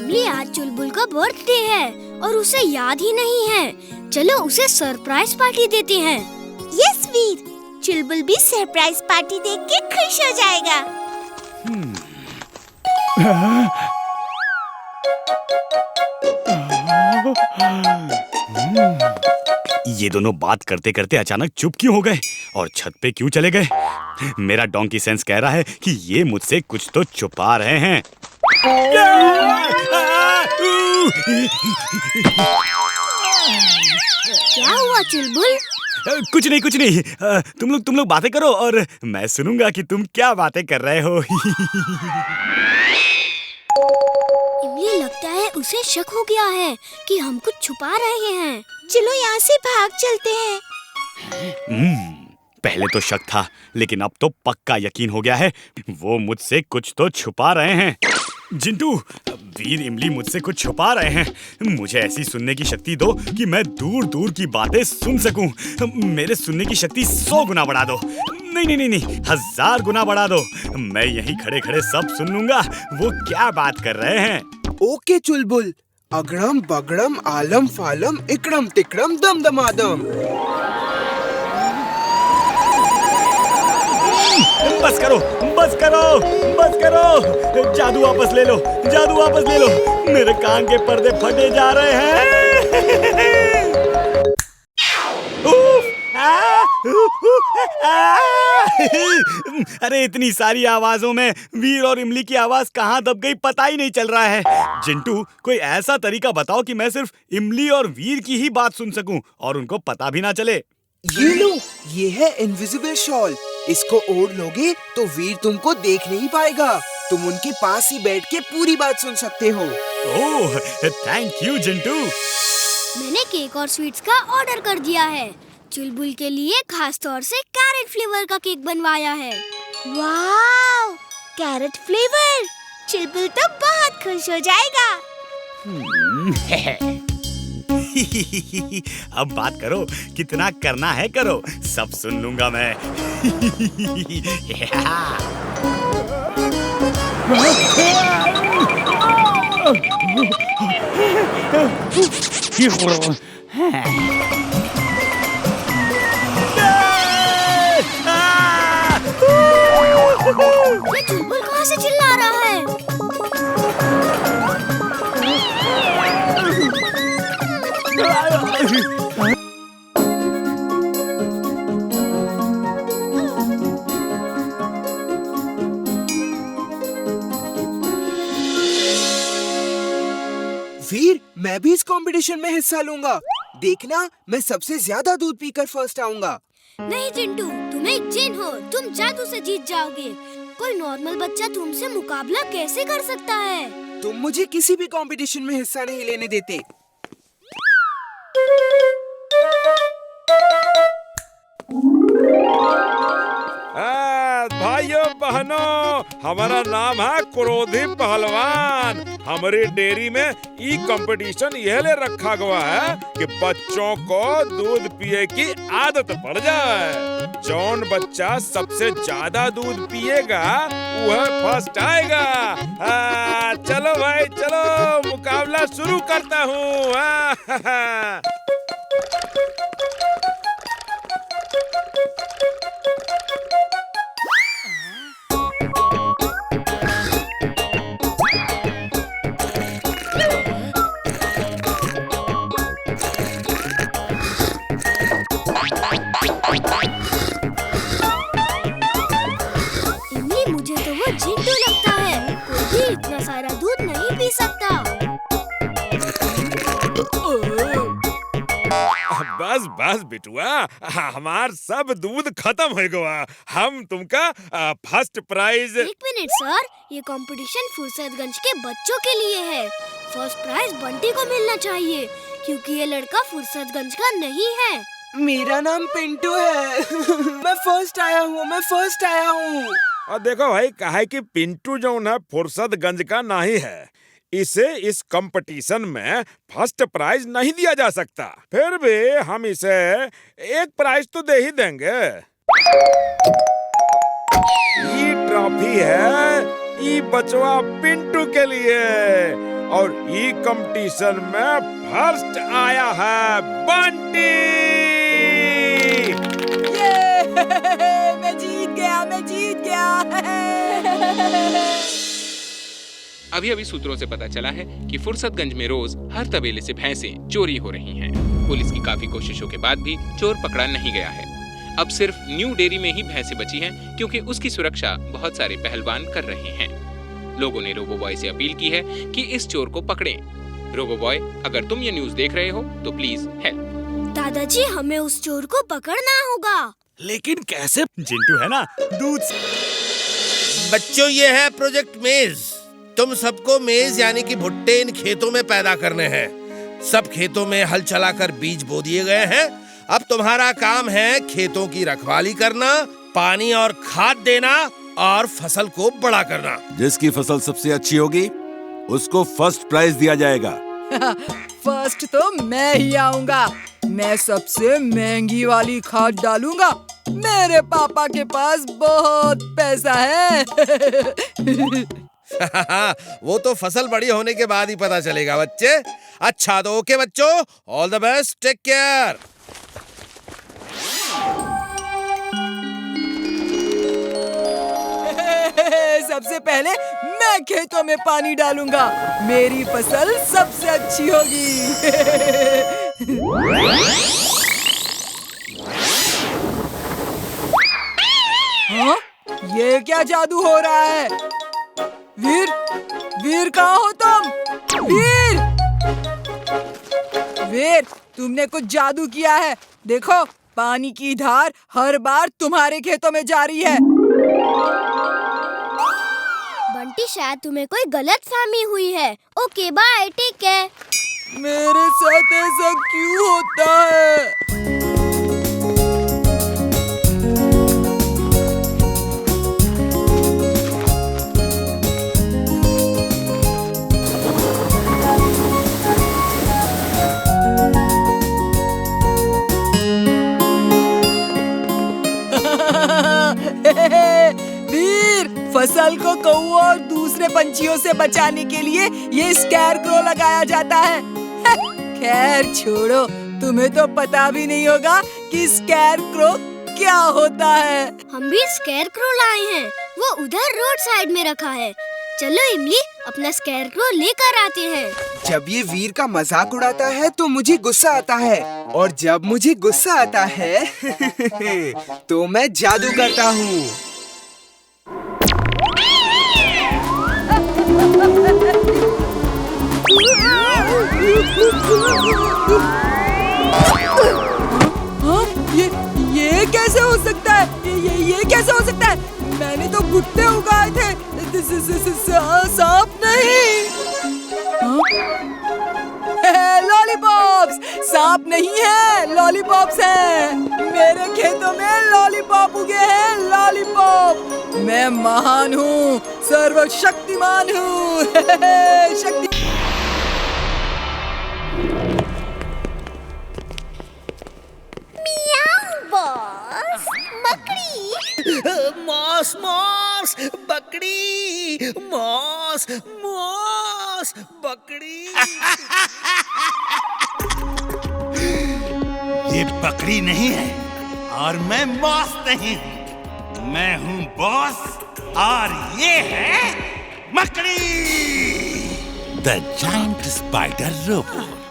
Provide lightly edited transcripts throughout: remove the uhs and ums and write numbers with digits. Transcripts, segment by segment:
इमली आज चुलबुल का बर्थडे है और उसे याद ही नहीं है। चलो उसे सरप्राइज पार्टी देते हैं। यस वीर, चुलबुल भी सरप्राइज पार्टी देख के खुश हो जाएगा। ये दोनों बात करते करते अचानक चुप क्यों हो गए और छत पे क्यों चले गए? मेरा डोंकी सेंस कह रहा है कि ये मुझसे कुछ तो छुपा रहे हैं। क्या हुआ चुलबुल? कुछ नहीं। तुम लोग बातें करो और मैं सुनूंगा कि तुम क्या बातें कर रहे हो। इमली लगता है उसे शक हो गया है कि हम कुछ छुपा रहे हैं। चलो यहाँ से भाग चलते हैं। पहले तो शक था, लेकिन अब तो पक्का यकीन हो गया है, वो मुझसे कुछ तो छुपा रहे हैं। जिंटू, वीर इमली मुझसे कुछ छुपा रहे हैं। मुझे ऐसी सुनने की शक्ति दो कि मैं दूर दूर की बातें सुन सकूं। मेरे सुनने की शक्ति 100 गुना बढ़ा दो। नहीं, 1000 गुना बढ़ा दो। मैं यहीं खड़े खड़े सब सुन लूंगा वो क्या बात कर रहे हैं। ओके चुलबुल, अगड़म बगड़म आलम फालम इकड़म तिकड़म दम दमादम। बस करो। जादू वापस ले लो। मेरे कान के पर्दे फटे जा रहे हैं। अरे इतनी सारी आवाजों में वीर और इमली की आवाज कहाँ दब गई पता ही नहीं चल रहा है। जिंटू, कोई ऐसा तरीका बताओ कि मैं सिर्फ इमली और वीर की ही बात सुन सकूं और उनको पता भी ना चले। ये लो, ये है इनविजिबल शॉल। इसको ओढ़ लोगे तो वीर तुमको देख नहीं पाएगा। तुम उनके पास ही बैठ के पूरी बात सुन सकते हो। ओह, थैंक यू जिंटू। मैंने केक और स्वीट्स का ऑर्डर कर दिया है। चुलबुल के लिए खास तौर से कैरेट फ्लेवर का केक बनवाया है। वाव, कैरेट फ्लेवर! चुलबुल तो बहुत खुश हो जाएगा। अब बात करो, कितना करना है करो, सब सुन लूंगा मैं। ये चुलबुल कहाँ से चिल्ला रहा है? वीर, मैं भी इस कंपटीशन में हिस्सा लूंगा। देखना, मैं सबसे ज्यादा दूध पीकर फर्स्ट आऊंगा। नहीं चिंटू, तुम एक जिन हो, तुम जादू से जीत जाओगे। कोई नॉर्मल बच्चा तुमसे मुकाबला कैसे कर सकता है? तुम मुझे किसी भी कंपटीशन में हिस्सा नहीं लेने देते। भाइयों बहनों, हमारा नाम है क्रोधी पहलवान। हमारी डेयरी में ई कंपटीशन यह ले रखा गया है कि बच्चों को दूध पिए की आदत पड़ जाए। जौन बच्चा सबसे ज्यादा दूध पिएगा वह फर्स्ट आएगा। चलो भाई चलो, मुकाबला शुरू करता हूँ। इमली, मुझे तो वो जिंटू लगता है। कोई भी इतना सारा दूध नहीं पी सकता। बस बिटुआ, हमार सब दूध खत्म हो गया। हम तुमका फर्स्ट प्राइज। एक मिनट सर, ये कंपटीशन फुर्सतगंज के बच्चों के लिए है। फर्स्ट प्राइज बंटी को मिलना चाहिए क्योंकि ये लड़का फुर्सतगंज का नहीं है। मेरा नाम पिंटू है। मैं फर्स्ट आया हूँ। और देखो भाई, काहे कि पिंटू जो है फुर्सतगंज का नहीं है, इसे इस कंपटीशन में फर्स्ट प्राइज नहीं दिया जा सकता। फिर भी हम इसे एक प्राइज तो दे ही देंगे। ये ट्रॉफी है ये बचवा पिंटू के लिए। और ई कंपटीशन में फर्स्ट आया है बंटी। मैं जीत गया। अभी अभी सूत्रों से पता चला है कि फुर्सतगंज में रोज हर तबेले से भैंसें चोरी हो रही हैं। पुलिस की काफी कोशिशों के बाद भी चोर पकड़ा नहीं गया है। अब सिर्फ न्यू डेयरी में ही भैंसें बची हैं, क्योंकि उसकी सुरक्षा बहुत सारे पहलवान कर रहे हैं। लोगों ने रोबो बॉय से अपील की है कि इस चोर को पकड़ें। रोबो बॉय, अगर तुम ये न्यूज़ देख रहे हो तो प्लीज हेल्प। दादाजी, हमें उस चोर को पकड़ना होगा। लेकिन कैसे? जिंटू है ना, दूध। बच्चों, ये है प्रोजेक्ट मेज। तुम सबको मेज यानी कि भुट्टे इन खेतों में पैदा करने हैं। सब खेतों में हल चलाकर बीज बो दिए गए हैं। अब तुम्हारा काम है खेतों की रखवाली करना, पानी और खाद देना और फसल को बड़ा करना। जिसकी फसल सबसे अच्छी होगी उसको फर्स्ट प्राइज दिया जाएगा। फर्स्ट तो मैं ही आऊंगा। मैं सबसे महंगी वाली खाद डालूंगा। मेरे पापा के पास बहुत पैसा है। वो तो फसल बड़ी होने के बाद ही पता चलेगा बच्चे। अच्छा तो ओके बच्चों, all the best, take care. सबसे पहले मैं खेतों में पानी डालूंगा। मेरी फसल सबसे अच्छी होगी। हाँ? ये क्या जादू हो रहा है? वीर कहाँ हो तुम? वीर, तुमने कुछ जादू किया है। देखो, पानी की धार हर बार तुम्हारे खेतों में जा रही है। बंटी, शायद तुम्हें कोई गलतफहमी हुई है। Okay bye, take care. मेरे साथ ऐसा क्यों होता है? वीर, फसल को कौओं और दूसरे पंछियों से बचाने के लिए ये स्कैरक्रो लगाया जाता है। खैर छोड़ो, तुम्हें तो पता भी नहीं होगा कि स्कैरक्रो क्या होता है। हम भी स्कैरक्रो लाए हैं। वो उधर रोड साइड में रखा है। चलो इमली, अपना स्कैरक्रो लेकर आते हैं। जब ये वीर का मजाक उड़ाता है तो मुझे गुस्सा आता है, और जब मुझे गुस्सा आता है तो मैं जादू करता हूँ। हाँ? ये कैसे हो सकता है? ये कैसे हो सकता है? मैंने तो भुट्टे उगाए थे, सांप नहीं। लॉलीपॉप्स! सांप नहीं है, लॉलीपॉप्स हैं। मेरे खेतों में लॉलीपॉप उगे हैं, लॉलीपॉप। मैं महान हूँ, सर्वशक्तिमान हूँ। शक्ति। बॉस, बकरी। मॉस बकरी, मॉस बकरी। ये बकरी नहीं है और मैं मॉस नहीं हूँ। मैं हूँ बॉस और ये है मकड़ी, द जायंट स्पाइडर रोबोट।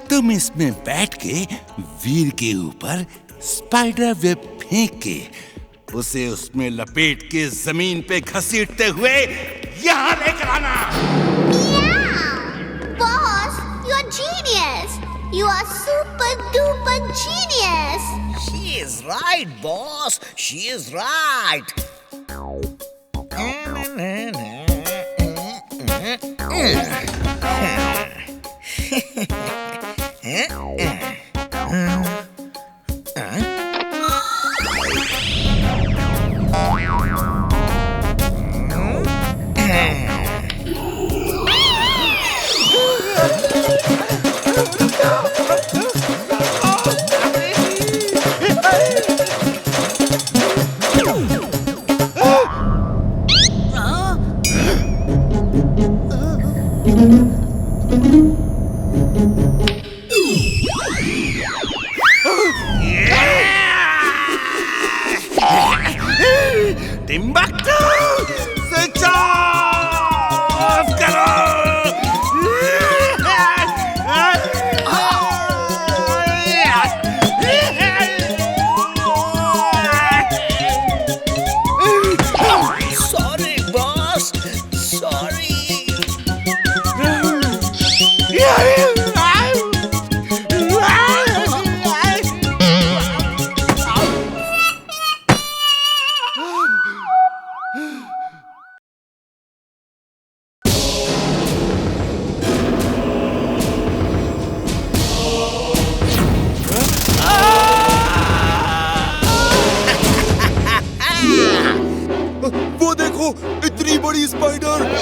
तुम इसमें बैठ के वीर के ऊपर स्पाइडर वेब फेंक के उसे उसमें लपेट के जमीन पे घसीटते हुए यहाँ लेकर आना। Boss, you are genius. You are super duper genius. She is right, boss. She is right. Timbuktu switch off करो। Sorry boss, sorry. वो देखो, इतनी बड़ी स्पाइडर।